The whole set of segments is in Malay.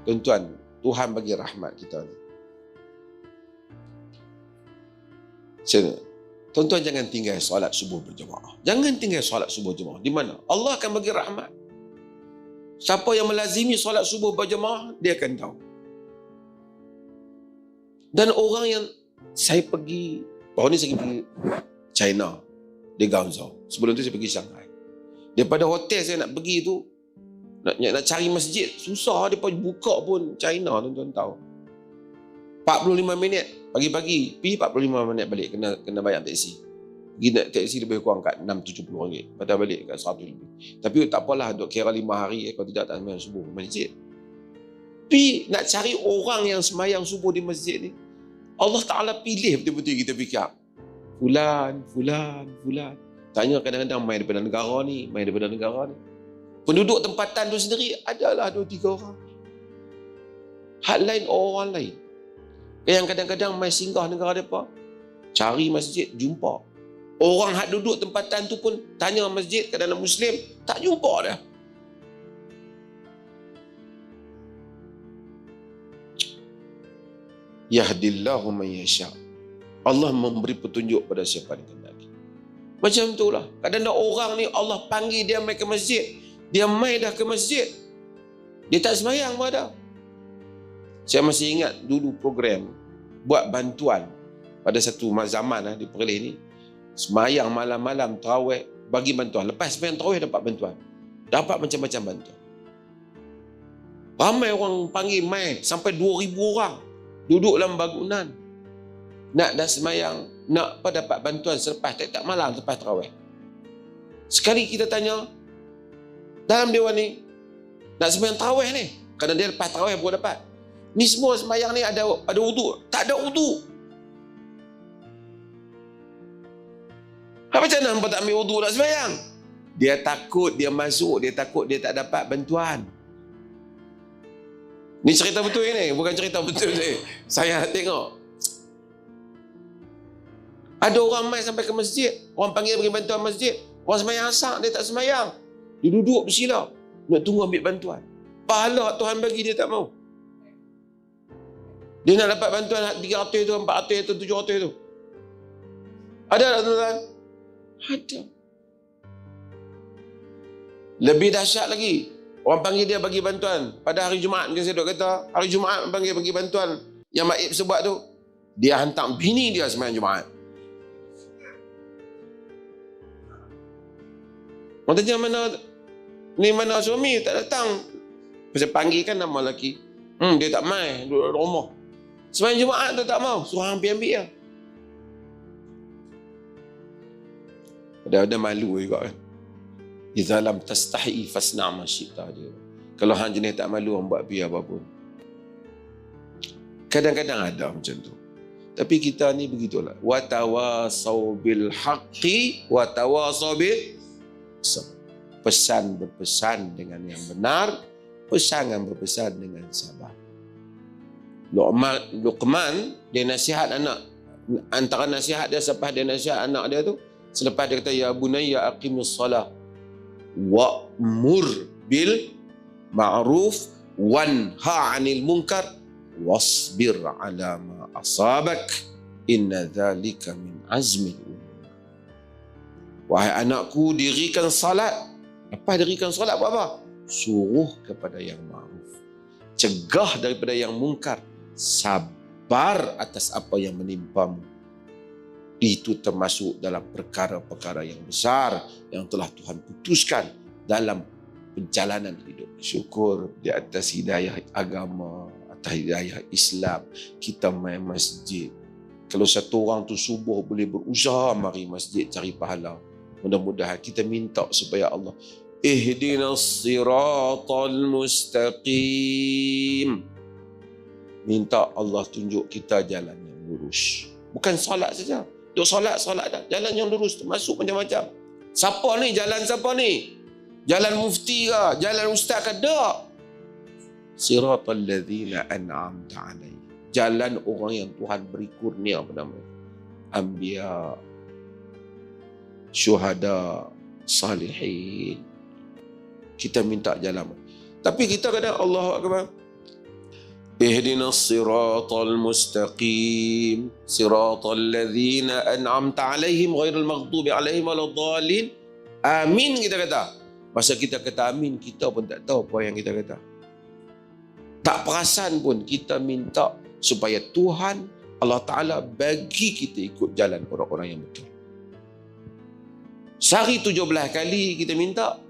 tuan-tuan, Tuhan bagi rahmat kita ni. Tuan-tuan jangan tinggal solat subuh berjemaah. Jangan tinggal solat subuh berjemaah. Di mana? Allah akan bagi rahmat. Siapa yang melazimi solat subuh berjemaah, dia akan tahu. Dan orang yang saya pergi, baru ni saya pergi China, di Guangzhou. Sebelum tu saya pergi Shanghai. Daripada hotel saya nak pergi tu, nak cari masjid, susah. Dia buka pun China, tuan-tuan tahu. 45 minit pagi-pagi, pergi 45 minit balik, kena bayar teksi. Pergi naik teksi lebih kurang kat 6-70 ringgit. Patah balik kat 100 lebih. Tapi tak apalah, duk kira 5 hari, kalau tidak tak sembahyang subuh masjid. Tapi nak cari orang yang sembahyang subuh di masjid ni, Allah Ta'ala pilih betul-betul. Kita fikir Fulan. Tanya kadang-kadang main daripada negara ni, penduduk tempatan tu sendiri adalah 2-3 orang. Hak lain orang lain. Yang kadang-kadang main singgah negara mereka, cari masjid, jumpa. Orang hak duduk tempatan tu pun tanya masjid, kadang-kadang Muslim, tak jumpa dah. Yahdillahu man yasha. Allah memberi petunjuk pada siapa dia kehendaki. Macam itulah. Kadang-kadang orang ni Allah panggil dia mai ke masjid, dia mai dah ke masjid, dia tak sembahyang pun ada. Saya masih ingat dulu program buat bantuan pada satu zaman di Perlis ni, sembahyang malam-malam tarawih bagi bantuan. Lepas sembahyang tarawih dapat bantuan. Dapat macam-macam bantuan. Ramai orang panggil mai, sampai 2,000 orang duduk dalam bangunan. Nak dah sembahyang, nak apa dapat bantuan selepas tak malam lepas tarawih. Sekali kita tanya dalam dewan ni, nak sembahyang tarawih ni, kerana dia lepas tarawih baru dapat. Ni semua sembahyang ni ada wudu. Tak ada wudu. Macam mana hampa tak ambil wudu nak sembahyang? Dia takut dia masuk, dia takut dia tak dapat bantuan. Ni cerita betul ni, bukan cerita betul ni. Saya tengok. Ada orang mai sampai ke masjid, orang panggil bagi bantuan masjid, orang sembahyang asar, dia tak sembahyang. Dia duduk bersila, nak tunggu ambil bantuan. Pahala Tuhan bagi dia tak mau. Dia nak dapat bantuan 300 tu, 400 tu, 700 tu. Ada tak tuan-tuan? Ada. Lebih dahsyat lagi, orang panggil dia bagi bantuan pada hari Jumaat. Mungkin saya duk kata, hari Jumaat panggil bagi bantuan yang Maib sebab tu, dia hantar bini dia sembahyang Jumaat. Orang tanya mana suami, tak datang. Saya panggil kan nama lelaki. Dia tak mai, duduk rumah. Sembahyang Jumaat tu tak mau, suruh ambil dia. Ada malu juga kan. Idza lam tastahi fasna' ma syi'ta dia. Kalau hang jenis tak malu, hang buat biar apa pun. Kadang-kadang ada macam tu. Tapi kita ni begitulah. Wa tawasau bil haqqi wa tawasau bil sabr. Pesan berpesan dengan yang benar, pesan berpesan dengan sabar. Luqman dia nasihat anak, antara nasihat dia selepas dia nasihat anak dia tu, selepas dia kata ya bunayya aqimus salah wa'mur bil ma'ruf wanha 'anil munkar wasbir 'ala ma asabak inna dzalika min azmil umur. Wahai anakku, dirikan salat. Lepas dirikan salat buat apa? Suruh kepada yang ma'ruf, cegah daripada yang mungkar, sabar atas apa yang menimpamu. Itu termasuk dalam perkara-perkara yang besar yang telah Tuhan putuskan dalam perjalanan hidup. Syukur di atas hidayah agama, atas hidayah Islam, kita main masjid. Kalau satu orang tu subuh boleh berusaha mari masjid cari pahala, mudah-mudahan kita minta supaya Allah ihdinas siratal mustaqim. Minta Allah tunjuk kita jalan yang lurus. Bukan solat saja. Duk solat dah. Jalan yang lurus termasuk macam-macam. Siapa ni? Jalan siapa ni? Jalan mufti ke? Jalan ustaz ke? Tak. Siratal ladzina an'amta alaihim. Jalan orang yang Tuhan beri kurnia pada mereka. Anbiya, syuhada, salihin. Kita minta jalan. Tapi kita kadang Allahu Akbar. Ihdinas siratal mustaqim, siratal ladzina an'amta alaihim ghairil maghdubi alaihim waladdallin. Amin kita kata. Masa kita kata amin, kita pun tak tahu apa yang kita kata. Tak perasan pun kita minta supaya Tuhan Allah Ta'ala bagi kita ikut jalan orang-orang yang betul. Sehari 17 kali kita minta,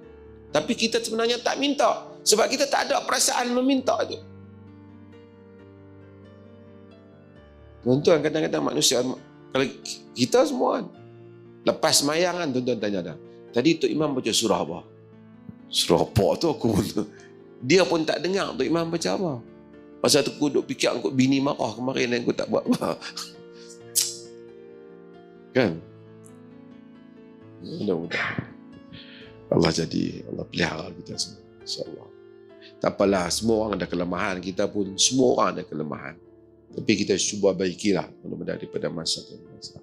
tapi kita sebenarnya tak minta sebab kita tak ada perasaan meminta tu. Tuan-tuan, kadang-kadang manusia, kalau kita semua kan, lepas semayang kan, tuan-tuan tanya dah, tadi Tok Imam baca surah apa? Surah apa tu aku pun, dia pun tak dengar Tok Imam baca apa. Pasal tu aku duk fikir aku bini marah kemarin dan aku tak buat apa. Kan? Mudah-mudahan Allah Allah pelihara kita semua, insya-Allah. Tak apalah, semua orang ada kelemahan, kita pun semua orang ada kelemahan. Tapi kita cuba baikilah mudah-mudahan daripada masa ke masa.